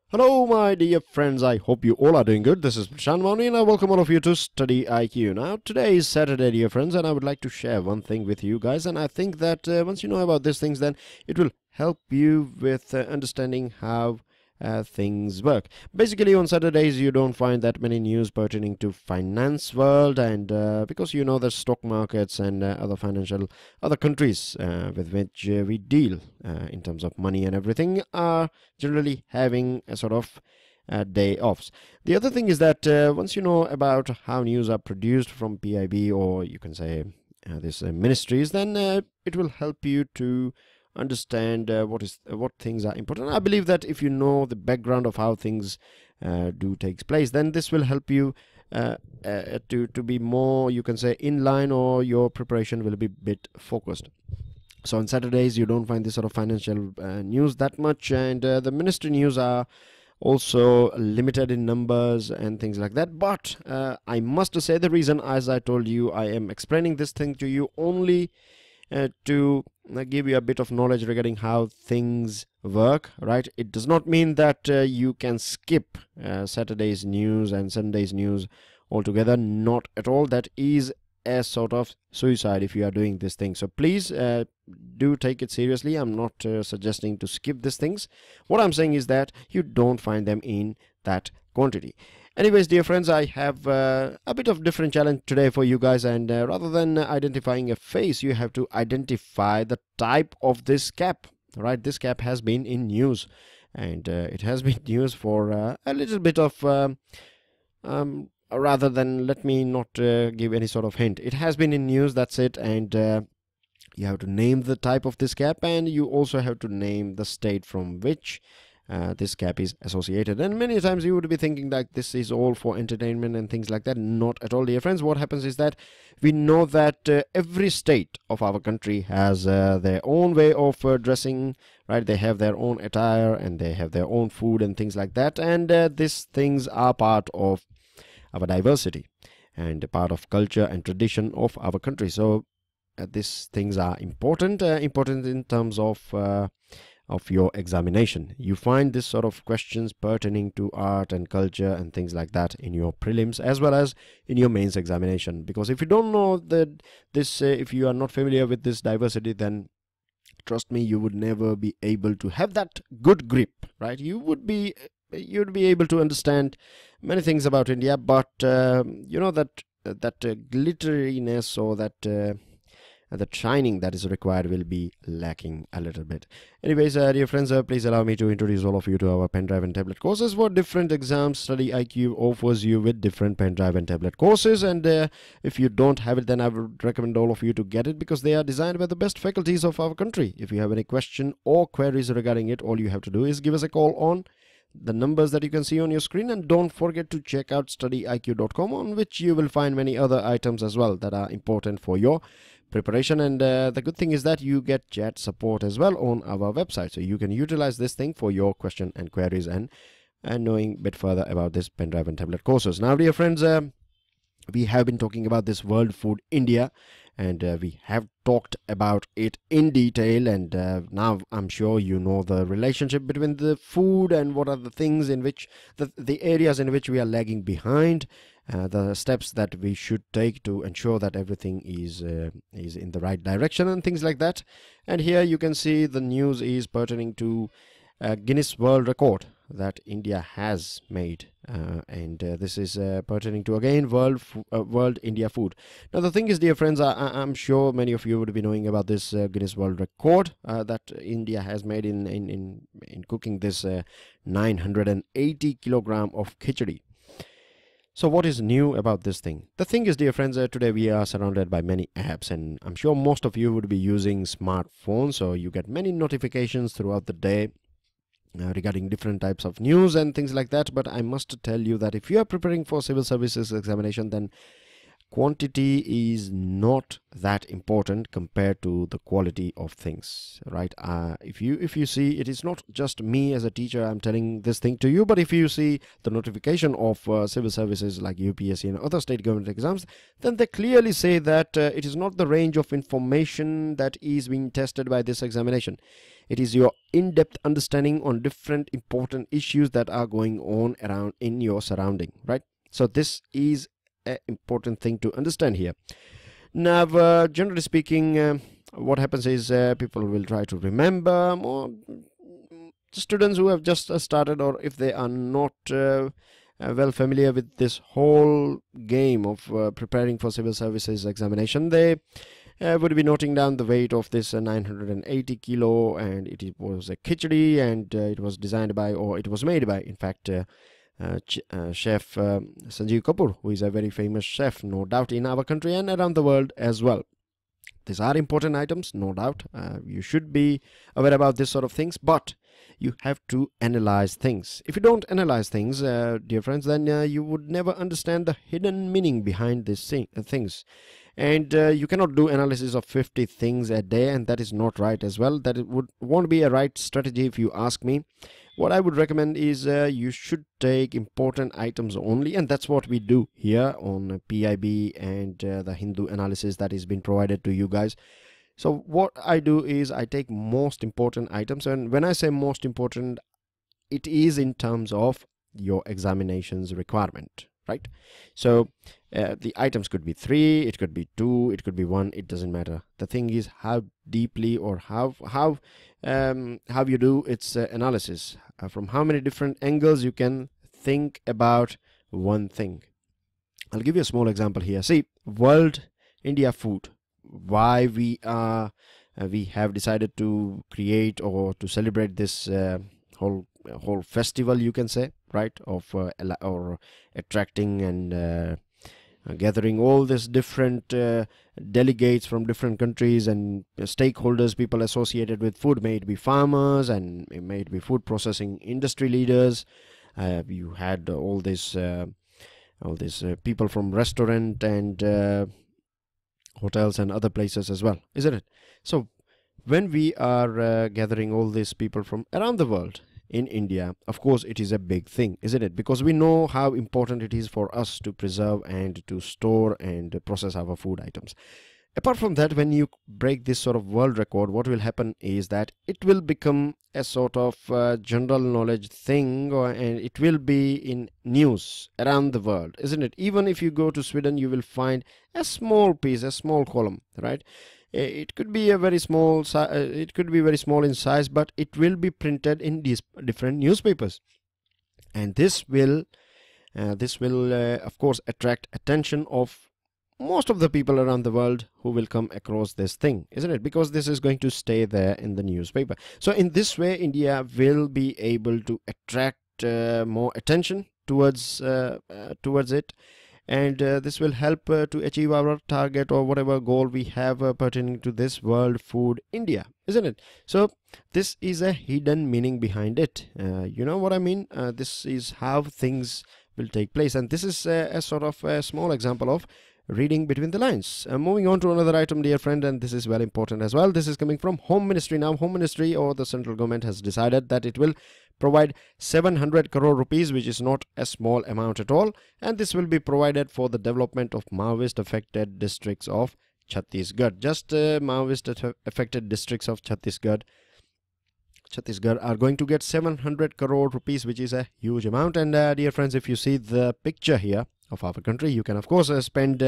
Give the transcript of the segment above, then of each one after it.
Hello my dear friends, I hope you all are doing good. This is Prashant Mauni and I welcome all of you to StudyIQ. Now today is Saturday, dear friends, and I would like to share one thing with you guys, and I think that once you know about these things, then it will help you with understanding how things work. Basically on Saturdays you don't find that many news pertaining to finance world, and because you know the stock markets and other countries with which we deal in terms of money and everything are generally having a sort of day offs. The other thing is that once you know about how news are produced from PIB, or you can say these ministries, then it will help you to understand what things are important. I believe that if you know the background of how things do takes place, then this will help you to be more, you can say, in line, or your preparation will be a bit focused. So on Saturdays you don't find this sort of financial news that much, and the ministry news are also limited in numbers and things like that. But I must say, the reason, as I told you, I am explaining this thing to you only to give you a bit of knowledge regarding how things work, right? It does not mean that you can skip Saturday's news and Sunday's news altogether. Not at all. That is a sort of suicide if you are doing this thing. So please do take it seriously. I'm not suggesting to skip these things. What I'm saying is that you don't find them in that quantity. Anyways, dear friends, I have a bit of different challenge today for you guys, and rather than identifying a face, you have to identify the type of this cap, right? This cap has been in news, and it has been news for a little bit of rather than, let me not give any sort of hint. It has been in news, that's it. And you have to name the type of this cap, and you also have to name the state from which this cap is associated. And many times you would be thinking that this is all for entertainment and things like that. Not at all, dear friends. What happens is that we know that every state of our country has their own way of dressing, right? They have their own attire, and they have their own food and things like that, and these things are part of our diversity and part of culture and tradition of our country. So these things are important in terms of your examination. You find this sort of questions pertaining to art and culture and things like that in your prelims as well as in your mains examination. Because if you don't know that this, if you are not familiar with this diversity, then trust me, you would never be able to have that good grip, right? You'd be able to understand many things about India, but you know that glitteriness, or that shining that is required will be lacking a little bit. Anyways, dear friends, please allow me to introduce all of you to our pen drive and tablet courses. For different exams, StudyIQ offers you with different pen drive and tablet courses, and if you don't have it, then I would recommend all of you to get it, because they are designed by the best faculties of our country. If you have any question or queries regarding it, all you have to do is give us a call on the numbers that you can see on your screen, and don't forget to check out StudyIQ.com, on which you will find many other items as well that are important for your preparation. And the good thing is that you get chat support as well on our website, so you can utilize this thing for your question and queries and knowing a bit further about this pen drive and tablet courses. Now, dear friends, we have been talking about this World Food India, and we have talked about it in detail, and now I'm sure you know the relationship between the food and what are the things in which the areas in which we are lagging behind, the steps that we should take to ensure that everything is in the right direction and things like that. And here you can see the news is pertaining to Guinness World Record that India has made, and this is pertaining to, again, World India Food. Now the thing is, dear friends, I'm sure many of you would be knowing about this Guinness World Record that India has made in cooking this 980 kilogram of khichdi. So what is new about this thing? The thing is, dear friends, today we are surrounded by many apps, and I'm sure most of you would be using smartphones, so you get many notifications throughout the day regarding different types of news and things like that. But I must tell you that if you are preparing for civil services examination, then quantity is not that important compared to the quality of things, right? If you see, it is not just me as a teacher I'm telling this thing to you, but if you see the notification of civil services like UPSC and other state government exams, then they clearly say that it is not the range of information that is being tested by this examination. It is your in-depth understanding on different important issues that are going on around in your surrounding, right? So this is an important thing to understand here. Now, generally speaking, what happens is people will try to remember more. Students who have just started, or if they are not well familiar with this whole game of preparing for civil services examination, they would be noting down the weight of this 980 kilo, and it was a khichdi, and it was designed by, or it was made by, in fact, chef Sanjeev Kapoor, who is a very famous chef, no doubt, in our country and around the world as well. These are important items, no doubt. You should be aware about this sort of things, but you have to analyze things. If you don't analyze things, dear friends, then you would never understand the hidden meaning behind these things. And you cannot do analysis of 50 things a day, and that is not right as well. That won't be a right strategy if you ask me. What I would recommend is you should take important items only, and that's what we do here on PIB and the Hindu analysis that is being provided to you guys. So what I do is I take most important items, and when I say most important, it is in terms of your examination's requirement, right? So the items could be 3, it could be 2, it could be 1, it doesn't matter. The thing is how deeply or how you do its analysis, from how many different angles you can think about one thing. I'll give you a small example here. See, World India Food, why we have decided to create or to celebrate this whole festival, you can say, right, of or attracting and gathering all these different delegates from different countries and stakeholders, people associated with food, may it be farmers and it may be food processing industry leaders. You had all these people from restaurant and hotels and other places as well, isn't it? So when we are gathering all these people from around the world in India, of course it is a big thing, isn't it? Because we know how important it is for us to preserve and to store and process our food items. Apart from that, when you break this sort of world record, what will happen is that it will become a sort of general knowledge thing, and it will be in news around the world, isn't it? Even if you go to Sweden, you will find a small piece, a small column, right? It could be a very small, it could be very small in size, but it will be printed in these different newspapers, and this will of course attract attention of most of the people around the world who will come across this thing, isn't it? Because this is going to stay there in the newspaper. So in this way, India will be able to attract more attention towards it. And this will help to achieve our target or whatever goal we have pertaining to this World Food India, isn't it? So this is a hidden meaning behind it. You know what I mean? This is how things will take place, and this is a sort of a small example of reading between the lines. Moving on to another item, dear friend, and this is very important as well. This is coming from Home Ministry. Now, Home Ministry or the central government has decided that it will provide 700 crore rupees, which is not a small amount at all, and this will be provided for the development of Maoist affected districts of Chhattisgarh. Just Maoist affected districts of Chhattisgarh are going to get 700 crore rupees, which is a huge amount. And dear friends, if you see the picture here of our country, you can of course spend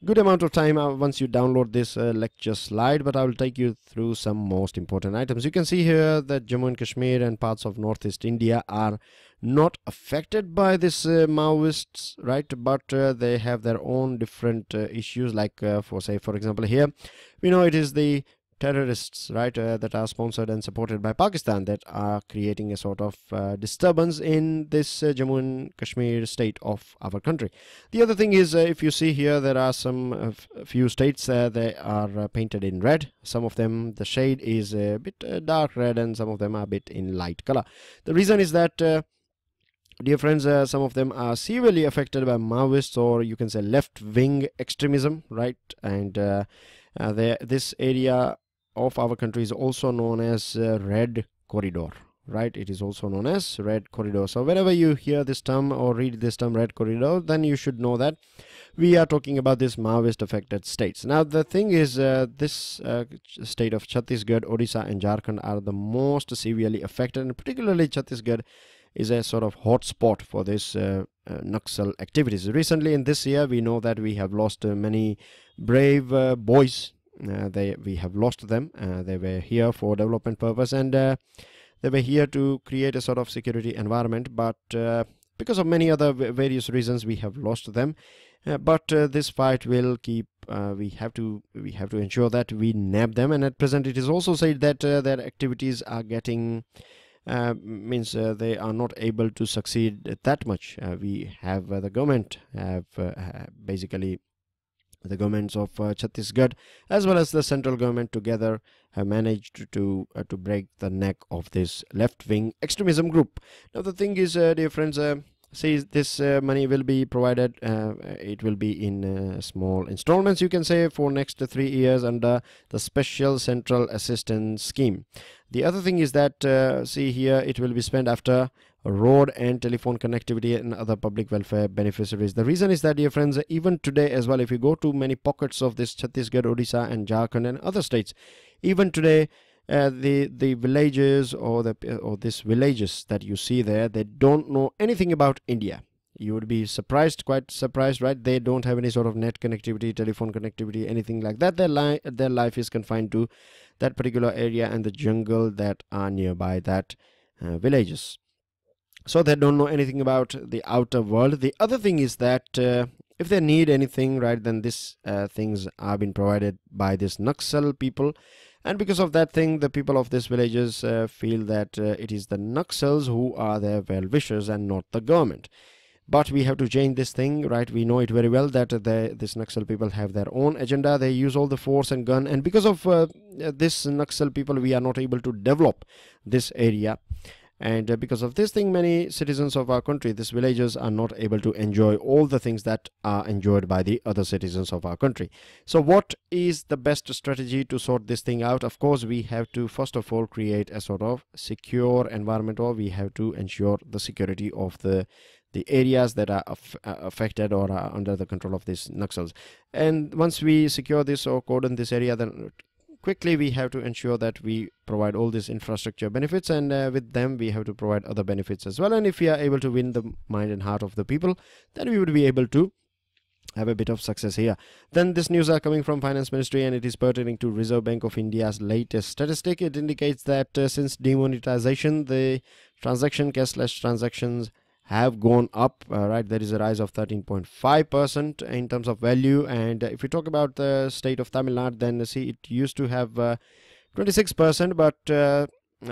good amount of time once you download this lecture slide, but I will take you through some most important items. You can see here that Jammu and Kashmir and parts of northeast India are not affected by this Maoists, right? But they have their own different issues, like for example here we know it is the terrorists, right, that are sponsored and supported by Pakistan that are creating a sort of disturbance in this Jammu and Kashmir state of our country. The other thing is, if you see here, there are some few states they are painted in red. Some of them the shade is a bit dark red, and some of them are a bit in light color. The reason is that Dear friends, some of them are severely affected by Maoists, or you can say left-wing extremism, right? And this area of our country is also known as Red Corridor, right? It is also known as Red Corridor. So whenever you hear this term or read this term Red Corridor, then you should know that we are talking about this Maoist affected states. Now the thing is, this state of Chhattisgarh, Odisha and Jharkhand are the most severely affected, and particularly Chhattisgarh is a sort of hotspot for this Naxal activities. Recently in this year, we know that we have lost many brave boys. We have lost them. They were here for development purpose, and they were here to create a sort of security environment, but because of many other various reasons, we have lost them. But this fight will keep. We have to ensure that we nab them, and at present it is also said that their activities are getting they are not able to succeed that much. We have the government have basically the governments of Chhattisgarh as well as the central government together have managed to break the neck of this left-wing extremism group. Now the thing is, dear friends, see, this money will be provided. It will be in small installments, you can say, for next 3 years under the special central assistance scheme. The other thing is that see here, it will be spent after road and telephone connectivity and other public welfare beneficiaries. The reason is that, dear friends, even today as well, if you go to many pockets of this Chhattisgarh, Odisha and Jharkhand and other states, even today the villages or these villages that you see there, they don't know anything about India. You would be surprised, quite surprised, right? They don't have any sort of net connectivity, telephone connectivity, anything like that. Their life is confined to that particular area and the jungle that are nearby that villages. So they don't know anything about the outer world. The other thing is that if they need anything, right, then these things are being provided by this Naxal people. And because of that thing, the people of these villages feel that it is the Naxals who are their well-wishers and not the government. But we have to change this thing, right? We know it very well that this Naxal people have their own agenda. They use all the force and gun. And because of this Naxal people, we are not able to develop this area. And because of this thing, many citizens of our country, these villagers, are not able to enjoy all the things that are enjoyed by the other citizens of our country. So what is the best strategy to sort this thing out? Of course, we have to first of all create a sort of secure environment, or we have to ensure the security of the areas that are affected or are under the control of these Naxals. And once we secure this or cordon this area, then quickly we have to ensure that we provide all these infrastructure benefits, and with them we have to provide other benefits as well. And if we are able to win the mind and heart of the people, then we would be able to have a bit of success here. Then this news are coming from Finance Ministry, and it is pertaining to Reserve Bank of India's latest statistic. It indicates that since demonetization, the cashless transactions have gone up, right? There is a rise of 13.5% in terms of value. And if we talk about the state of Tamil Nadu, then see, it used to have 26%, but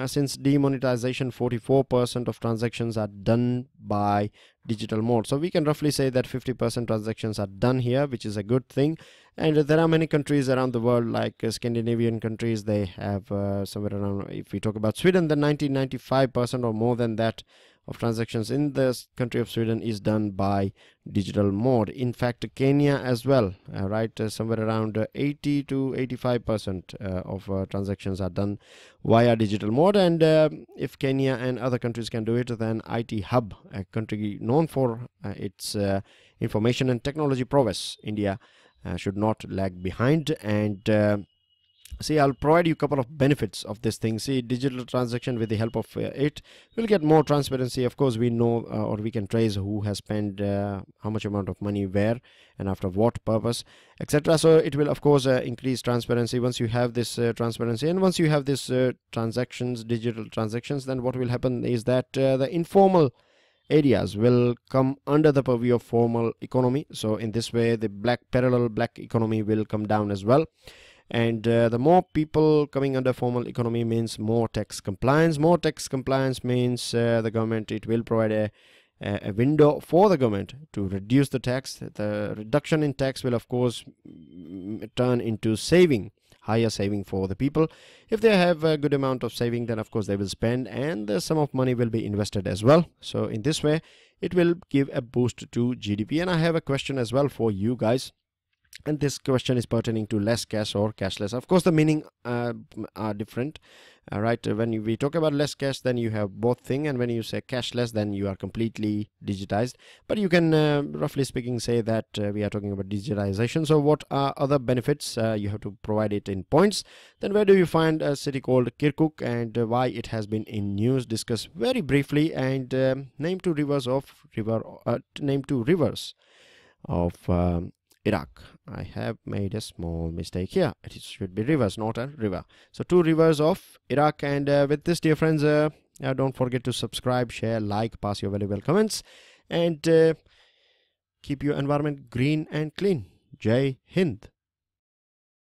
since demonetization, 44% of transactions are done by digital mode. So we can roughly say that 50% transactions are done here, which is a good thing. And there are many countries around the world, like Scandinavian countries, they have somewhere around, if we talk about Sweden, then 95% or more than that of transactions in the country of Sweden is done by digital mode. In fact, Kenya as well, right, somewhere around 80 to 85% of transactions are done via digital mode. And if Kenya and other countries can do it, then IT Hub, a country known for its information and technology prowess, India should not lag behind. And see, I'll provide you a couple of benefits of this thing. See, digital transaction, with the help of it, will get more transparency. Of course, we know or we can trace who has spent how much amount of money where and after what purpose, etc. So it will, of course, increase transparency. Once you have this transparency, and once you have this transactions, digital transactions, then what will happen is that the informal areas will come under the purview of formal economy. So in this way, the parallel black economy will come down as well. And the more people coming under formal economy means more tax compliance. More tax compliance means the government, it will provide a window for the government to reduce the tax. The reduction in tax will, of course, turn into saving. higher saving for the people. If they have a good amount of saving, then of course they will spend, and the sum of money will be invested as well. So in this way, it will give a boost to GDP. And I have a question as well for you guys. And this question is pertaining to less cash or cashless. Of course, the meaning are different. Right? When we talk about less cash, then you have both thing, and when you say cashless, then you are completely digitized. But you can, roughly speaking, say that we are talking about digitization. So what are other benefits? You have to provide it in points. Then where do you find a city called Kirkuk, and why it has been in news? Discuss very briefly, and name two rivers of Iraq. I have made a small mistake here. It should be rivers, not a river. So 2 rivers of Iraq. And with this, dear friends, don't forget to subscribe, share, like, pass your valuable comments, and keep your environment green and clean. Jai Hind.